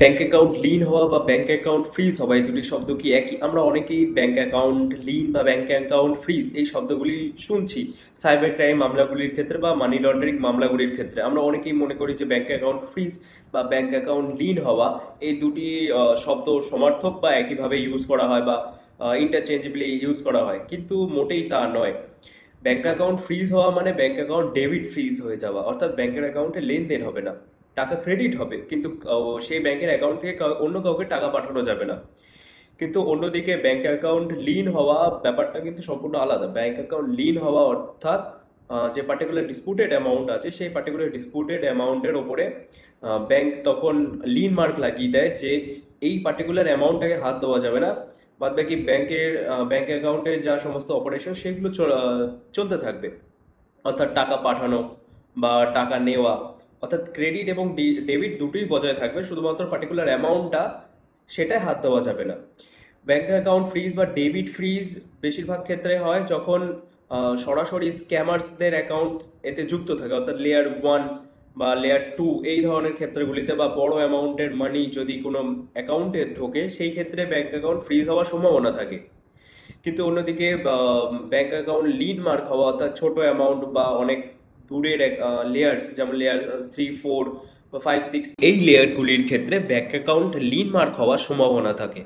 Bank account Lin হওয়া বা bank account freeze হওয়া এই দুটি শব্দ কি একই? আমরা অনেকেই ব্যাংক অ্যাকাউন্ট লিন বা ব্যাংক অ্যাকাউন্ট ফ্রিজ এই শব্দগুলি শুনছি সাইবার ক্রাইম মামলাগুলির ক্ষেত্রে বা মানি লন্ডারিং মামলাগুলির ক্ষেত্রে। আমরা অনেকেই মনে করি যে ব্যাংক অ্যাকাউন্ট ফ্রিজ বা ব্যাংক অ্যাকাউন্ট লিন হওয়া এই দুটি শব্দ সমার্থক বা একইভাবে ইউজ করা হয় বা ইন্টারচেঞ্জেবলি ইউজ করা হয়, কিন্তু মোটেই তা নয়। ব্যাংক অ্যাকাউন্ট ফ্রিজ হওয়া মানে ব্যাংক অ্যাকাউন্ট ডেবিট ফ্রিজ হয়ে যাওয়া, অর্থাৎ ব্যাংকের অ্যাকাউন্টে লেনদেন হবে না, টাকা ক্রেডিট হবে, কিন্তু সেই ব্যাংকের অ্যাকাউন্ট থেকে অন্য কাউকে টাকা পাঠানো যাবে না। কিন্তু অন্যদিকে ব্যাংক অ্যাকাউন্ট লিন হওয়া ব্যাপারটা কিন্তু সম্পূর্ণ আলাদা। ব্যাংক অ্যাকাউন্ট লিন হওয়া অর্থাৎ যে পার্টিকুলার ডিসপুটেড অ্যামাউন্ট আছে সেই পার্টিকুলার ডিসপুটেড অ্যামাউন্টের ওপরে ব্যাংক তখন লিন মার্ক লাগিয়ে দেয় যে এই পার্টিকুলার অ্যামাউন্টটাকে হাত দেওয়া যাবে না, বাদ বাকি ব্যাংক অ্যাকাউন্টে যা সমস্ত অপারেশন সেগুলো চলতে থাকবে। অর্থাৎ টাকা পাঠানো বা টাকা নেওয়া, অর্থাৎ ক্রেডিট এবং ডেবিট দুটোই বজায় থাকবে, শুধুমাত্র পার্টিকুলার অ্যামাউন্টটা সেটায় হাত দেওয়া যাবে না। ব্যাংক অ্যাকাউন্ট ফ্রিজ বা ডেবিট ফ্রিজ বেশিরভাগ ক্ষেত্রে হয় যখন সরাসরি স্ক্যামার্সদের অ্যাকাউন্ট এতে যুক্ত থাকে, অর্থাৎ লেয়ার ওয়ান বা লেয়ার টু এই ধরনের ক্ষেত্রগুলিতে, বা বড় অ্যামাউন্টের মানি যদি কোনো অ্যাকাউন্টে ঢোকে সেই ক্ষেত্রে ব্যাংক অ্যাকাউন্ট ফ্রিজ হওয়ার সম্ভাবনা থাকে। কিন্তু অন্যদিকে ব্যাংক অ্যাকাউন্ট লিড মার্ক হওয়া, অর্থাৎ ছোট অ্যামাউন্ট বা অনেক দূরের লেয়ার্স, যেমন লেয়ার 3, 4 বা 5, 6 এই লেয়ারগুলির ক্ষেত্রে ব্যাংক অ্যাকাউন্ট লিড মার্ক হওয়ার সম্ভাবনা থাকে।